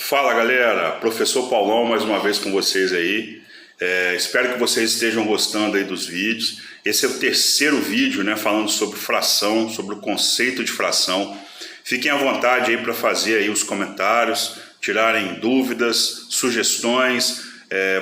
Fala galera, professor Paulão mais uma vez com vocês aí. Espero que vocês estejam gostando aí dos vídeos. Esse é o terceiro vídeo, né, falando sobre fração, sobre o conceito de fração. Fiquem à vontade aí para fazer aí os comentários, tirarem dúvidas, sugestões,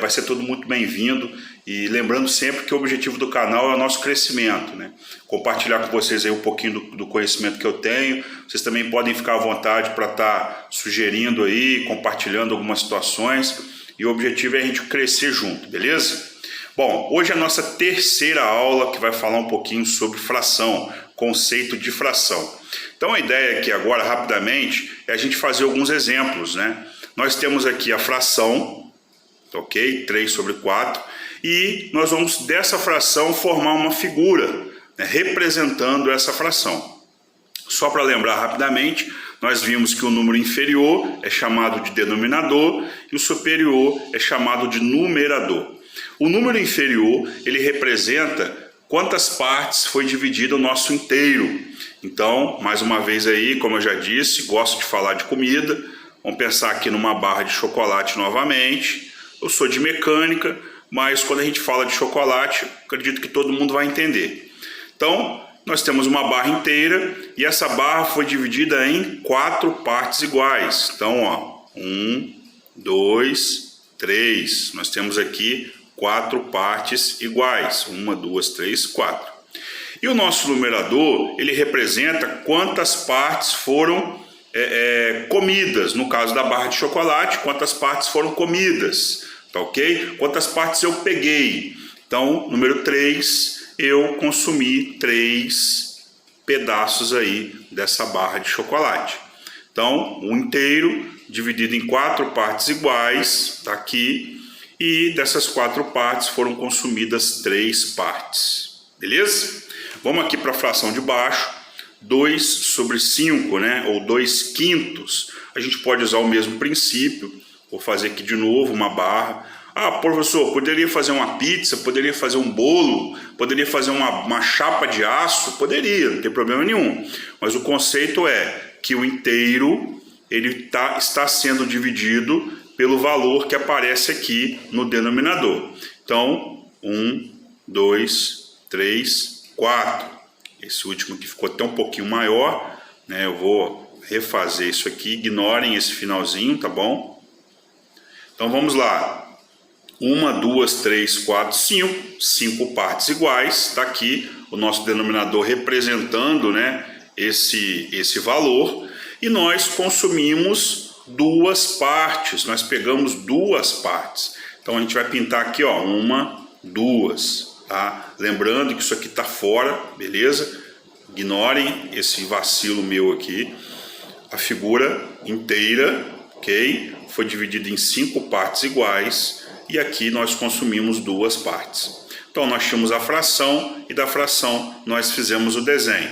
vai ser tudo muito bem-vindo. E lembrando sempre que o objetivo do canal é o nosso crescimento, né? Compartilhar com vocês aí um pouquinho do conhecimento que eu tenho. Vocês também podem ficar à vontade para estar sugerindo aí, compartilhando algumas situações. E o objetivo é a gente crescer junto, beleza? Bom, hoje é a nossa terceira aula que vai falar um pouquinho sobre fração, conceito de fração. Então a ideia aqui agora, rapidamente, é a gente fazer alguns exemplos, né? Nós temos aqui a fração, ok? 3 sobre 4. E nós vamos dessa fração formar uma figura, né, representando essa fração. Só para lembrar rapidamente, nós vimos que o número inferior é chamado de denominador e o superior é chamado de numerador. O número inferior, ele representa quantas partes foi dividido o nosso inteiro. Então, mais uma vez aí, como eu já disse, gosto de falar de comida. Vamos pensar aqui numa barra de chocolate novamente. Eu sou de mecânica, mas quando a gente fala de chocolate, acredito que todo mundo vai entender. Então, nós temos uma barra inteira e essa barra foi dividida em 4 partes iguais. Então, ó, 1, 2, 3. Nós temos aqui 4 partes iguais. 1, 2, 3, 4. E o nosso numerador, ele representa quantas partes foram comidas. No caso da barra de chocolate, quantas partes foram comidas. Tá ok? Quantas partes eu peguei? Então, número 3, eu consumi 3 pedaços aí dessa barra de chocolate. Então, um inteiro dividido em 4 partes iguais, tá aqui, e dessas 4 partes foram consumidas 3 partes. Beleza? Vamos aqui para a fração de baixo, 2 sobre 5, né? Ou 2 quintos. A gente pode usar o mesmo princípio. Vou fazer aqui de novo uma barra. Ah, professor, poderia fazer uma pizza, poderia fazer um bolo, poderia fazer uma chapa de aço? Poderia, não tem problema nenhum. Mas o conceito é que o inteiro ele está sendo dividido pelo valor que aparece aqui no denominador. Então, 1, 2, 3, 4. Esse último aqui ficou até um pouquinho maior, né? Eu vou refazer isso aqui, ignorem esse finalzinho, tá bom? Então vamos lá, 1, 2, 3, 4, 5, 5 partes iguais, está aqui o nosso denominador representando, né, esse valor, e nós consumimos 2 partes, nós pegamos 2 partes, então a gente vai pintar aqui, ó, 1, 2, tá? Lembrando que isso aqui está fora, beleza? Ignorem esse vacilo meu aqui, a figura inteira, ok? Foi dividido em 5 partes iguais e aqui nós consumimos 2 partes. Então nós tínhamos a fração e da fração nós fizemos o desenho.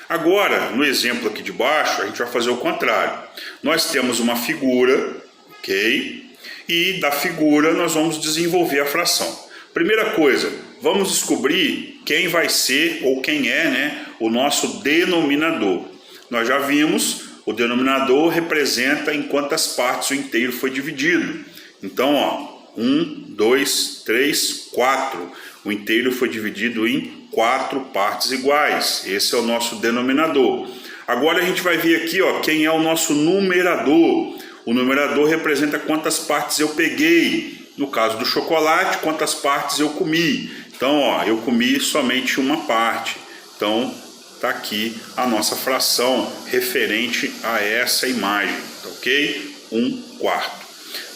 Agora, no exemplo aqui de baixo, a gente vai fazer o contrário. Nós temos uma figura, ok? E da figura nós vamos desenvolver a fração. Primeira coisa, vamos descobrir quem vai ser ou quem é, né, o nosso denominador. Nós já vimos. O denominador representa em quantas partes o inteiro foi dividido. Então, ó, 1, 2, 3, 4. O inteiro foi dividido em 4 partes iguais. Esse é o nosso denominador. Agora a gente vai ver aqui, ó, quem é o nosso numerador. O numerador representa quantas partes eu peguei. No caso do chocolate, quantas partes eu comi. Então, ó, eu comi somente uma parte. Então, está aqui a nossa fração referente a essa imagem, tá ok? 1/4.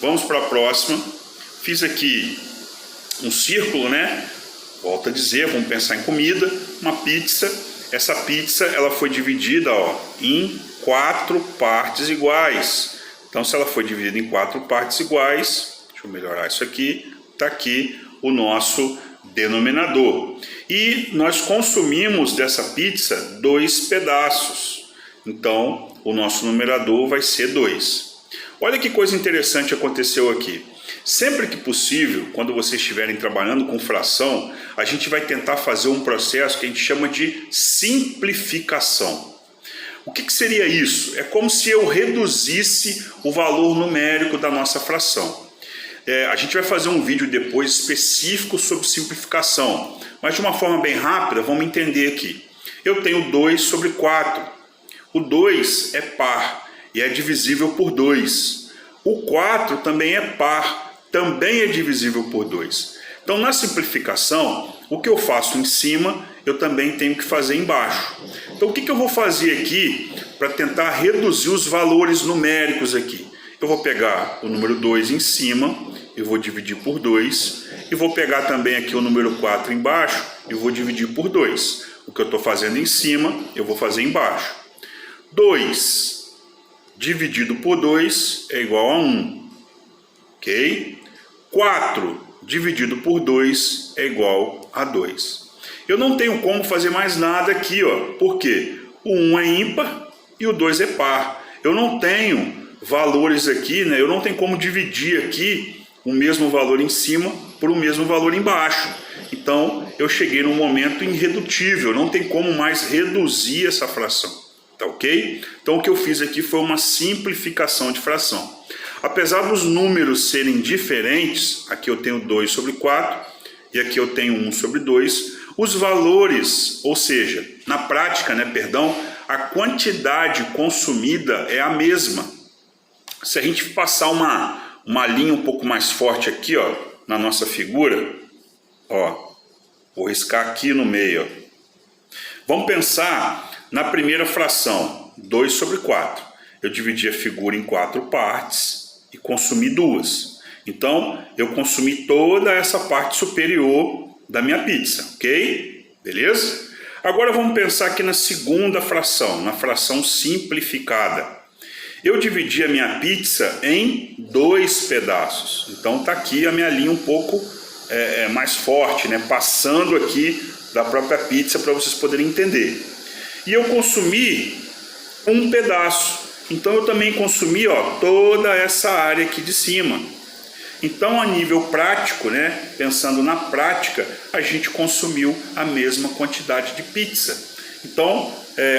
Vamos para a próxima. Fiz aqui um círculo, né? Volto a dizer, vamos pensar em comida, uma pizza. Essa pizza ela foi dividida, ó, em 4 partes iguais. Então, se ela foi dividida em 4 partes iguais, deixa eu melhorar isso aqui, está aqui o nosso denominador. E nós consumimos dessa pizza 2 pedaços. Então, o nosso numerador vai ser 2. Olha que coisa interessante aconteceu aqui. Sempre que possível, quando vocês estiverem trabalhando com fração, a gente vai tentar fazer um processo que a gente chama de simplificação. O que seria isso? É como se eu reduzisse o valor numérico da nossa fração. A gente vai fazer um vídeo depois específico sobre simplificação, mas de uma forma bem rápida, vamos entender aqui. Eu tenho 2 sobre 4. O 2 é par e é divisível por 2. O 4 também é par, também é divisível por 2. Então, na simplificação, o que eu faço em cima, eu também tenho que fazer embaixo. Então, o que eu vou fazer aqui para tentar reduzir os valores numéricos aqui? Eu vou pegar o número 2 em cima, eu vou dividir por 2, e vou pegar também aqui o número 4 embaixo, e vou dividir por 2. O que eu estou fazendo em cima, eu vou fazer embaixo. 2 dividido por 2 é igual a 1. Ok? 4 dividido por 2 é igual a 2. Eu não tenho como fazer mais nada aqui, ó. Por quê? O 1 é ímpar e o 2 é par. Eu não tenho valores aqui, né? Eu não tenho como dividir aqui o mesmo valor em cima por o mesmo valor embaixo. Então, eu cheguei num momento irredutível, não tem como mais reduzir essa fração, tá ok? Então, o que eu fiz aqui foi uma simplificação de fração. Apesar dos números serem diferentes, aqui eu tenho 2 sobre 4 e aqui eu tenho 1 sobre 2, os valores, ou seja, na prática, a quantidade consumida é a mesma. Se a gente passar uma linha um pouco mais forte aqui, ó, na nossa figura, ó, vou riscar aqui no meio, ó. Vamos pensar na primeira fração, 2 sobre 4. Eu dividi a figura em 4 partes e consumi 2. Então, eu consumi toda essa parte superior da minha pizza, ok? Beleza? Agora vamos pensar aqui na segunda fração, na fração simplificada. Eu dividi a minha pizza em 2 pedaços. Então está aqui a minha linha um pouco mais forte, né? Passando aqui da própria pizza para vocês poderem entender. E eu consumi um pedaço. Então eu também consumi, ó, toda essa área aqui de cima. Então, a nível prático, né? Pensando na prática, a gente consumiu a mesma quantidade de pizza. Então,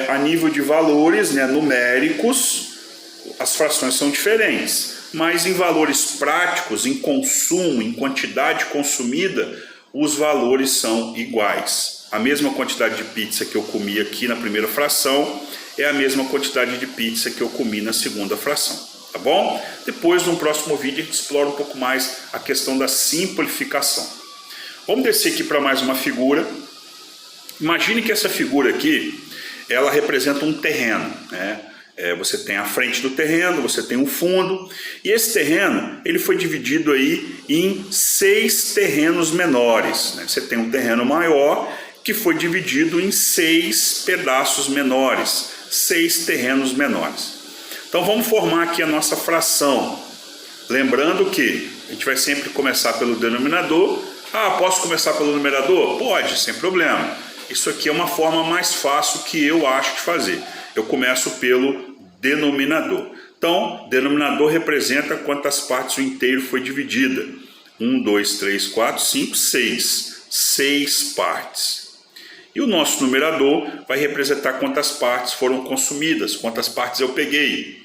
a nível de valores, né, numéricos, as frações são diferentes, mas em valores práticos, em consumo, em quantidade consumida, os valores são iguais. A mesma quantidade de pizza que eu comi aqui na primeira fração é a mesma quantidade de pizza que eu comi na segunda fração, tá bom? Depois, no próximo vídeo, a gente explora um pouco mais a questão da simplificação. Vamos descer aqui para mais uma figura. Imagine que essa figura aqui, ela representa um terreno, né? Você tem a frente do terreno, você tem o fundo, e esse terreno ele foi dividido aí em 6 terrenos menores, né? Você tem um terreno maior que foi dividido em 6 pedaços menores, 6 terrenos menores. Então vamos formar aqui a nossa fração, lembrando que a gente vai sempre começar pelo denominador. Posso começar pelo numerador? Pode, sem problema. Isso aqui é uma forma mais fácil que eu acho de fazer. Eu começo pelo denominador. Então, denominador representa quantas partes o inteiro foi dividida. 1, 2, 3, 4, 5, 6. 6 partes. E o nosso numerador vai representar quantas partes foram consumidas, quantas partes eu peguei.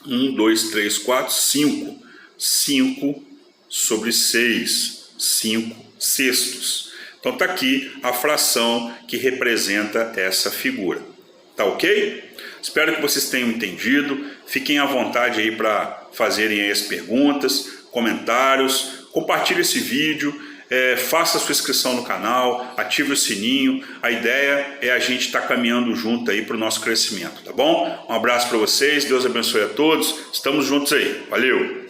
1, 2, 3, 4, 5. 5 sobre 6. 5 sextos. Então está aqui a fração que representa essa figura. Tá ok? Espero que vocês tenham entendido. Fiquem à vontade aí para fazerem aí as perguntas, comentários. Compartilhe esse vídeo, faça a sua inscrição no canal, ative o sininho. A ideia é a gente estar caminhando junto aí para o nosso crescimento, tá bom? Um abraço para vocês, Deus abençoe a todos. Estamos juntos aí. Valeu!